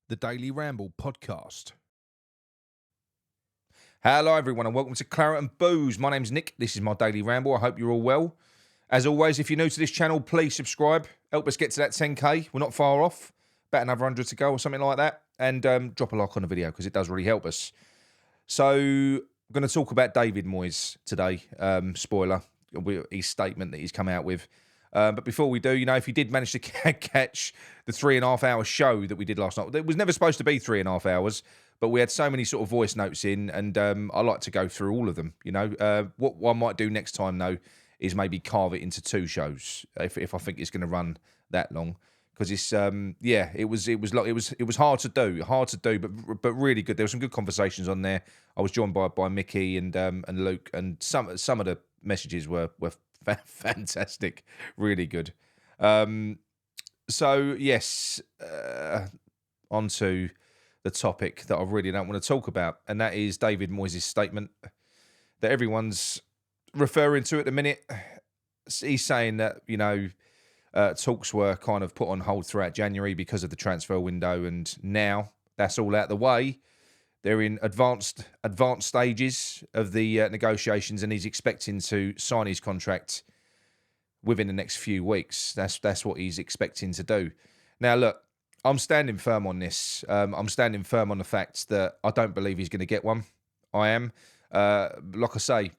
the Daily Ramble podcast. Hello, everyone, and welcome to Claret and Booze. My name's Nick. This is my Daily Ramble. I hope you're all well. As always, if you're new to this channel, please subscribe. Help us get to that 10k. We're not far off. About another 100 to go or something like that. And drop a like on the video because it does really help us. So, I'm going to talk about David Moyes today. Spoiler, his statement that he's come out with. But before we do, if you did manage to catch the 3.5 hour show that we did last night, it was never supposed to be 3.5 hours, but we had so many sort of voice notes in, and I like to go through all of them. What I might do next time though is maybe carve it into 2 shows if I think it's going to run that long, because it's it was hard to do, but really good. There were some good conversations on there. I was joined by Mickey and Luke, and some of the messages were fantastic, really good. So yes, on to the topic that I really don't want to talk about, and that is David Moyes' statement that everyone's referring to at the minute. He's saying that talks were kind of put on hold throughout January because of the transfer window, and now that's all out the way. They're in advanced stages of the negotiations, and he's expecting to sign his contract within the next few weeks. That's what he's expecting to do. Now, look, I'm standing firm on this. I'm standing firm on the fact that I don't believe he's going to get one. I am. Like I say,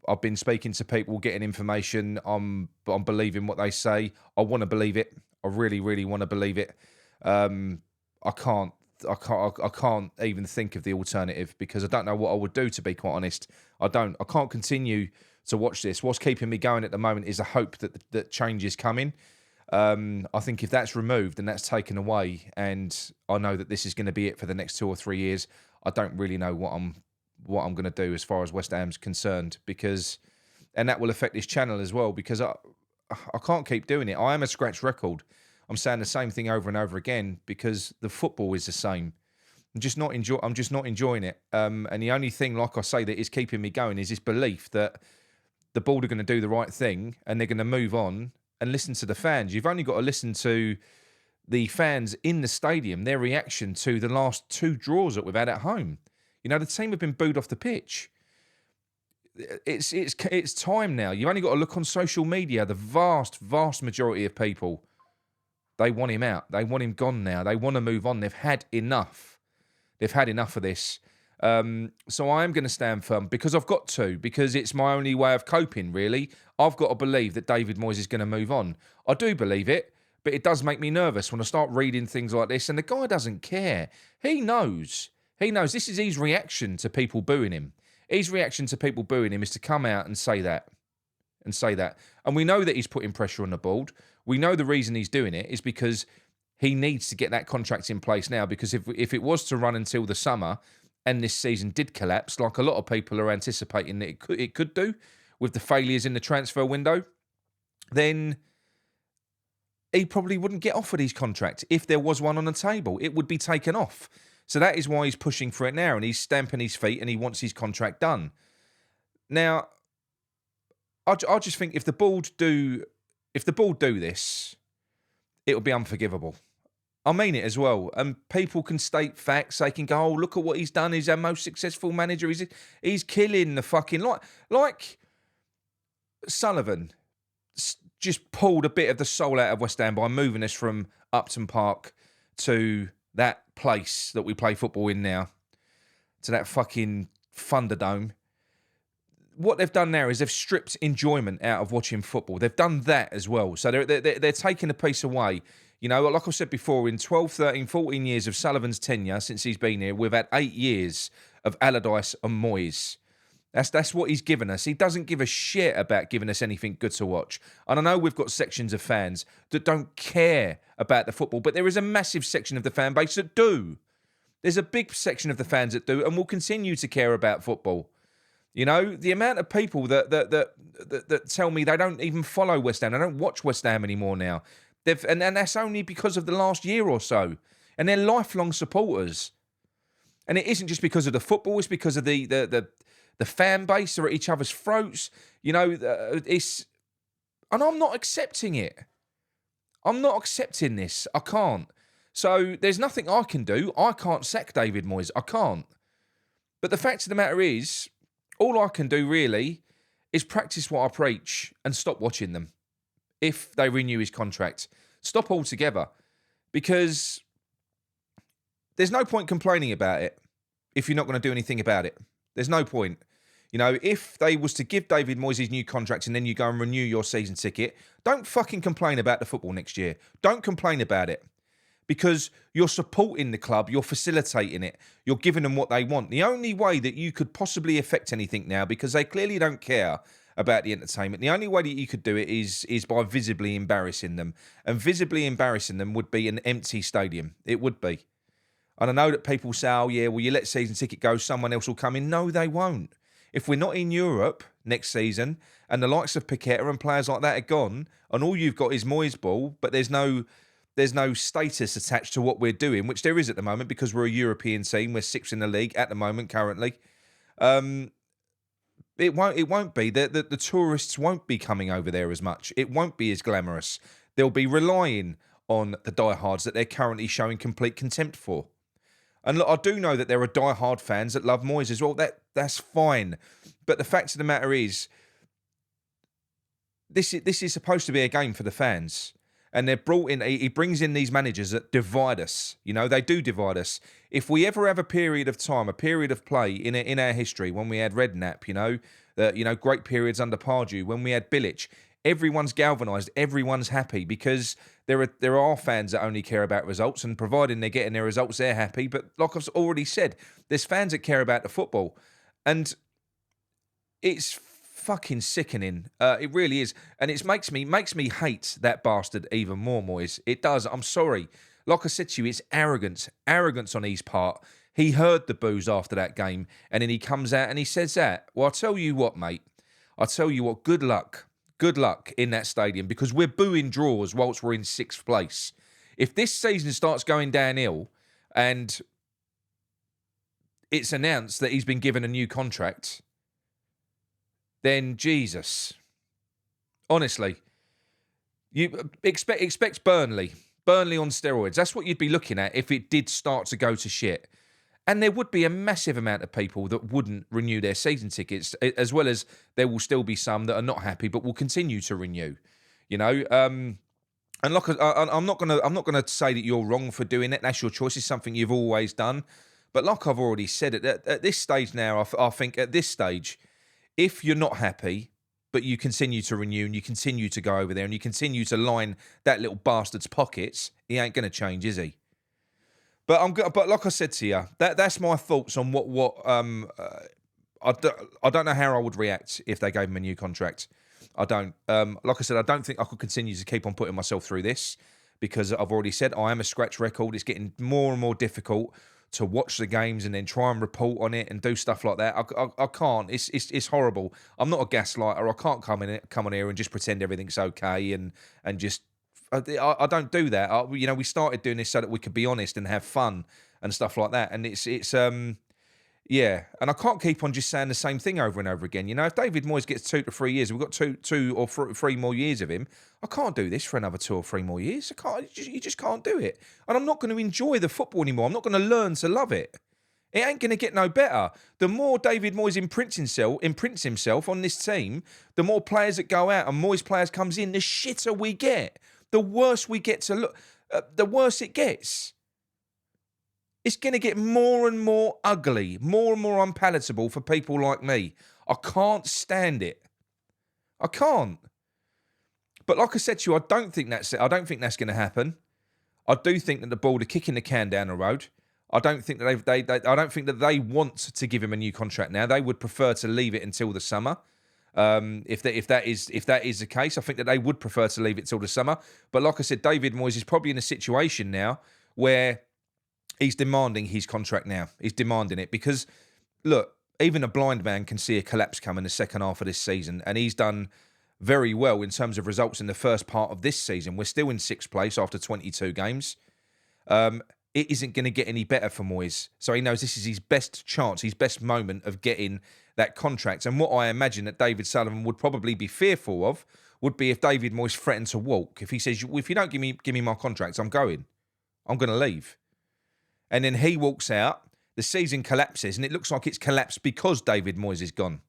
I've been speaking to people, getting information. I'm believing what they say. I want to believe it. I really, really want to believe it. I can't even think of the alternative, because I don't know what I would do, to be quite honest. I can't continue to watch this. What's keeping me going at the moment is a hope that change is coming. I think if that's removed and that's taken away, and I know that this is going to be it for the next 2 or 3 years, I don't really know what I'm going to do as far as West Ham's concerned, and that will affect this channel as well, because I can't keep doing it. I am a scratch record. I'm saying the same thing over and over again because the football is the same. I'm just not enjoying it. And the only thing, like I say, that is keeping me going is this belief that the board are going to do the right thing and they're going to move on and listen to the fans. You've only got to listen to the fans in the stadium, their reaction to the last 2 draws that we've had at home. The team have been booed off the pitch. It's time now. You've only got to look on social media. The vast majority of people, they want him out. They want him gone now. They want to move on. They've had enough. They've had enough of this. So I am going to stand firm because I've got to, because it's my only way of coping, really. I've got to believe that David Moyes is going to move on. I do believe it, but it does make me nervous when I start reading things like this, and the guy doesn't care. He knows. This is his reaction to people booing him. His reaction to people booing him is to come out and say that. And we know that he's putting pressure on the board. We know the reason he's doing it is because he needs to get that contract in place now, because if it was to run until the summer and this season did collapse, like a lot of people are anticipating that it could do with the failures in the transfer window, then he probably wouldn't get offered his contract. If there was one on the table, it would be taken off. So that is why he's pushing for it now, and he's stamping his feet, and he wants his contract done. Now, I just think if the board do this, it will be unforgivable. I mean it as well. And people can state facts. They can go, "Oh, look at what he's done. He's our most successful manager. He's killing the fucking like Sullivan just pulled a bit of the soul out of West Ham by moving us from Upton Park to that place that we play football in now, to that fucking Thunderdome. What they've done now is they've stripped enjoyment out of watching football. They've done that as well. So they're taking a piece away. Like I said before, in 12, 13, 14 years of Sullivan's tenure since he's been here, we've had 8 years of Allardyce and Moyes. That's what he's given us. He doesn't give a shit about giving us anything good to watch. And I know we've got sections of fans that don't care about the football, but there is a massive section of the fan base that do. There's a big section of the fans that do and will continue to care about football. The amount of people that tell me they don't even follow West Ham, they don't watch West Ham anymore now. And that's only because of the last year or so. And they're lifelong supporters. And it isn't just because of the football, it's because of the fan base. They're at each other's throats. And I'm not accepting it. I'm not accepting this. I can't. So there's nothing I can do. I can't sack David Moyes. I can't. But the fact of the matter is, all I can do really is practice what I preach and stop watching them if they renew his contract. Stop altogether. Because there's no point complaining about it if you're not going to do anything about it. There's no point. You know, if they was to give David Moyes his new contract and then you go and renew your season ticket, don't fucking complain about the football next year. Don't complain about it. Because you're supporting the club, you're facilitating it, you're giving them what they want. The only way that you could possibly affect anything now, because they clearly don't care about the entertainment, the only way that you could do it is by visibly embarrassing them. And visibly embarrassing them would be an empty stadium. It would be. And I know that people say, oh yeah, well, you let season ticket go, someone else will come in. No, they won't. If we're not in Europe next season and the likes of Paqueta and players like that are gone and all you've got is Moyes ball, but there's no status attached to what we're doing, which there is at the moment because we're a European team. We're sixth in the league at the moment currently. It won't be. The tourists won't be coming over there as much. It won't be as glamorous. They'll be relying on the diehards that they're currently showing complete contempt for. And look, I do know that there are diehard fans that love Moyes as well. That's fine. But the fact of the matter is, this is supposed to be a game for the fans. And they're brought in, he brings in these managers that divide us. You know, they do divide us. If we ever have a period of time, a period of play in our history, when we had Redknapp, great periods under Pardew, when we had Bilic, everyone's galvanised, everyone's happy because there are fans that only care about results, and providing they're getting their results, they're happy. But like I've already said, there's fans that care about the football. And it's fucking sickening. It really is. And it makes me hate that bastard even more, Moyes. It does. I'm sorry. Like I said to you, it's arrogance. Arrogance on his part. He heard the boos after that game, and then he comes out and he says that. Well, I'll tell you what, mate. I'll tell you what, good luck. Good luck in that stadium, because we're booing draws whilst we're in sixth place. If this season starts going downhill and it's announced that he's been given a new contract, then Jesus. Honestly, you expect Burnley on steroids. That's what you'd be looking at if it did start to go to shit. And there would be a massive amount of people that wouldn't renew their season tickets, as well as there will still be some that are not happy but will continue to renew. You know, and like I'm not gonna say that you're wrong for doing it. That's your choice. It's something you've always done. But like I've already said, at this stage now, I think at this stage, if you're not happy, but you continue to renew and you continue to go over there and you continue to line that little bastard's pockets, he ain't going to change, is he? But like I said to you, that's my thoughts on what I don't know how I would react if they gave him a new contract. I don't. Like I said, I don't think I could continue to keep on putting myself through this, because I've already said I am a scratch record. It's getting more and more difficult to watch the games and then try and report on it and do stuff like that. I can't. It's horrible. I'm not a gaslighter. I can't come on here and just pretend everything's okay and just. I don't do that. We started doing this so that we could be honest and have fun and stuff like that. And it's yeah. And I can't keep on just saying the same thing over and over again. You know, if David Moyes gets 2 to 3 years, we've got two or three more years of him. I can't do this for another 2 or 3 more years. I can't. You just can't do it. And I'm not going to enjoy the football anymore. I'm not going to learn to love it. It ain't going to get no better. The more David Moyes imprints himself on this team, the more players that go out and Moyes players comes in, the shitter we get. The worse we get to look, the worse it gets. It's going to get more and more ugly, more and more unpalatable for people like me. I can't stand it. I can't. But like I said to you, I don't think that's it. I don't think that's going to happen. I do think that the Board are kicking the can down the road. I don't think that I don't think that they want to give him a new contract now. They would prefer to leave it until the summer. If that is the case, I think that they would prefer to leave it till the summer. But like I said, David Moyes is probably in a situation now where he's demanding his contract now. He's demanding it because, look, even a blind man can see a collapse come in the second half of this season, and he's done very well in terms of results in the first part of this season. We're still in 6th place after 22 games. It isn't going to get any better for Moyes. So he knows this is his best chance, his best moment of getting that contract. And what I imagine that David Sullivan would probably be fearful of would be if David Moyes threatened to walk. If he says, if you don't give me my contract, I'm going. I'm going to leave. And then he walks out, the season collapses, and it looks like it's collapsed because David Moyes is gone.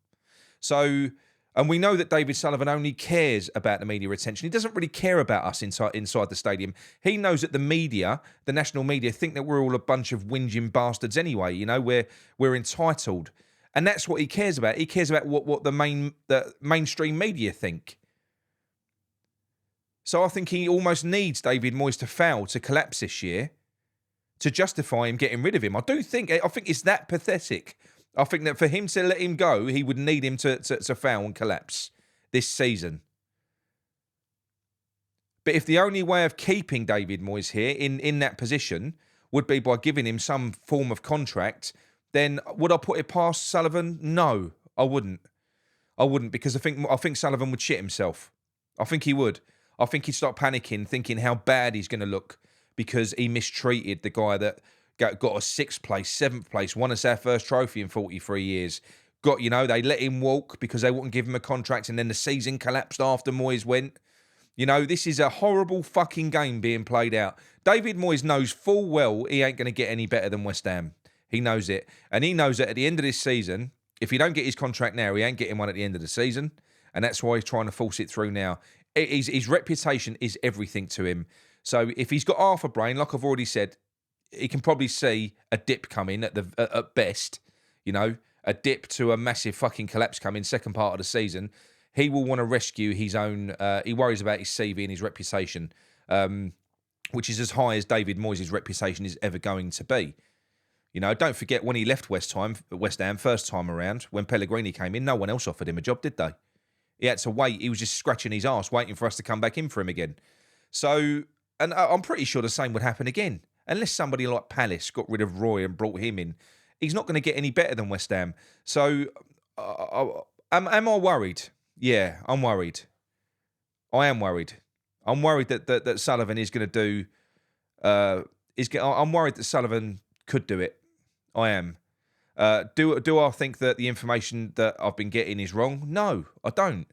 So, and we know that David Sullivan only cares about the media attention. He doesn't really care about us inside the stadium. He knows that the media, the national media, think that we're all a bunch of whinging bastards anyway. You know, we're entitled. And that's what he cares about. He cares about what the mainstream media think. So I think he almost needs David Moyes to fail, to collapse this year, to justify him getting rid of him. I think it's that pathetic. I think that for him to let him go, he would need him to fail and collapse this season. But if the only way of keeping David Moyes here in that position would be by giving him some form of contract, then would I put it past Sullivan? No, I wouldn't. I wouldn't, because I think Sullivan would shit himself. I think he would. I think he'd start panicking, thinking how bad he's going to look because he mistreated the guy that got a 6th place, 7th place, won us our first trophy in 43 years. They let him walk because they wouldn't give him a contract, and then the season collapsed after Moyes went. This is a horrible fucking game being played out. David Moyes knows full well he ain't going to get any better than West Ham. He knows it. And he knows that at the end of this season, if he don't get his contract now, he ain't getting one at the end of the season. And that's why he's trying to force it through now. His reputation is everything to him. So if he's got half a brain, like I've already said, he can probably see a dip coming at best, a dip to a massive fucking collapse coming second part of the season. He will want to rescue his own. He worries about his CV and his reputation, which is as high as David Moyes' reputation is ever going to be. Don't forget when he left West Ham first time around, when Pellegrini came in, no one else offered him a job, did they? He had to wait. He was just scratching his arse, waiting for us to come back in for him again. So, and I'm pretty sure the same would happen again. Unless somebody like Palace got rid of Roy and brought him in, he's not going to get any better than West Ham. So, am I worried? Yeah, I'm worried. I am worried. I'm worried that Sullivan is going to do. I'm worried that Sullivan could do it. I am. Do I think that the information that I've been getting is wrong? No, I don't.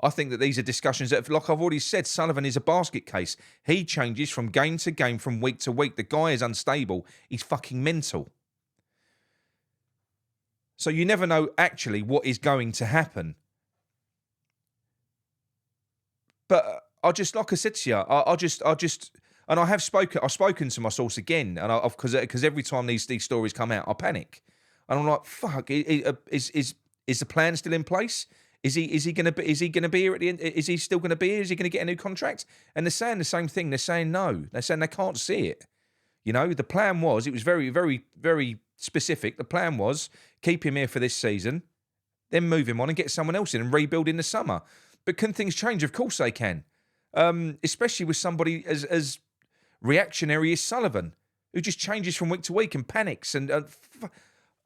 I think that these are discussions that, like I've already said, Sullivan is a basket case. He changes from game to game, from week to week. The guy is unstable. He's fucking mental. So you never know actually what is going to happen. But like I said to you, and I've spoken to my source again, and because every time these stories come out, I panic, and I'm like, fuck, is the plan still in place? Is he going to be here at the end? Is he still going to be here? Is he going to get a new contract? And they're saying the same thing. They're saying no. They're saying they can't see it. The plan was, it was very, very, very specific. The plan was keep him here for this season, then move him on and get someone else in and rebuild in the summer. But can things change? Of course they can. Especially with somebody as reactionary as Sullivan, who just changes from week to week and panics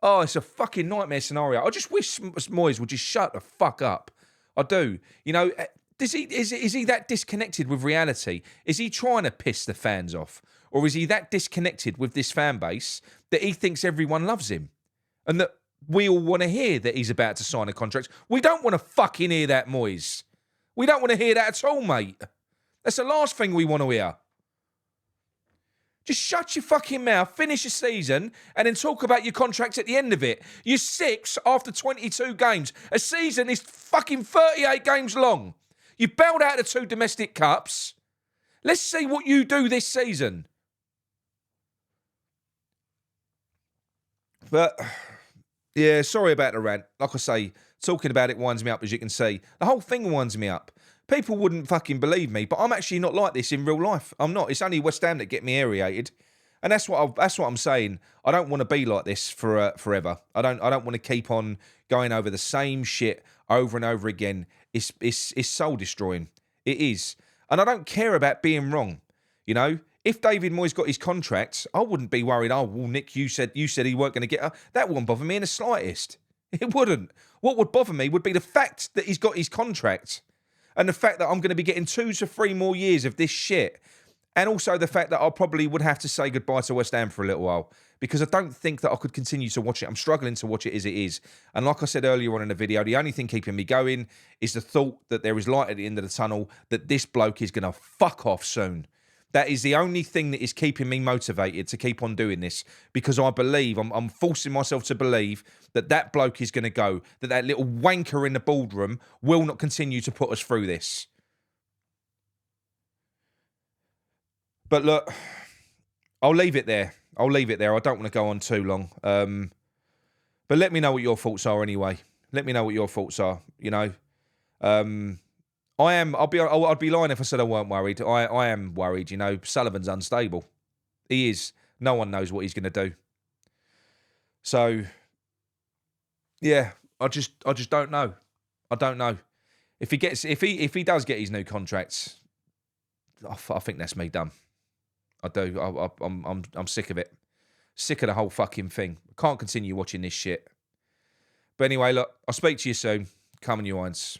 it's a fucking nightmare scenario. I just wish Moyes would just shut the fuck up. I do. Is he that disconnected with reality? Is he trying to piss the fans off? Or is he that disconnected with this fan base that he thinks everyone loves him? And that we all want to hear that he's about to sign a contract? We don't want to fucking hear that, Moyes. We don't want to hear that at all, mate. That's the last thing we want to hear. Just shut your fucking mouth, finish the season, and then talk about your contract at the end of it. You're 6 after 22 games. A season is fucking 38 games long. You've bailed out the 2 domestic cups. Let's see what you do this season. But, yeah, sorry about the rant. Like I say, talking about it winds me up, as you can see. The whole thing winds me up. People wouldn't fucking believe me, but I'm actually not like this in real life. I'm not. It's only West Ham that get me aerated, and that's what I'm saying. I don't want to be like this forever. I don't want to keep on going over the same shit over and over again. It's soul destroying. It is, and I don't care about being wrong. If David Moyes got his contract, I wouldn't be worried. Oh, well, Nick, you said he weren't going to get her. That wouldn't bother me in the slightest. It wouldn't. What would bother me would be the fact that he's got his contract. And the fact that I'm going to be getting 2 to 3 more years of this shit. And also the fact that I probably would have to say goodbye to West Ham for a little while. Because I don't think that I could continue to watch it. I'm struggling to watch it as it is. And like I said earlier on in the video, the only thing keeping me going is the thought that there is light at the end of the tunnel, that this bloke is going to fuck off soon. That is the only thing that is keeping me motivated to keep on doing this, because I believe, I'm forcing myself to believe that that bloke is going to go, that little wanker in the boardroom will not continue to put us through this. But look, I'll leave it there. I don't want to go on too long. But let me know what your thoughts are anyway. Let me know what your thoughts are, you know. I'd be lying if I said I weren't worried. I am worried, you know. Sullivan's unstable. He is. No one knows what he's going to do. So, yeah, I just don't know. I don't know. If he does get his new contracts, I think that's me done. I do. I'm sick of it. Sick of the whole fucking thing. Can't continue watching this shit. But anyway, look, I'll speak to you soon. Come on, you irons.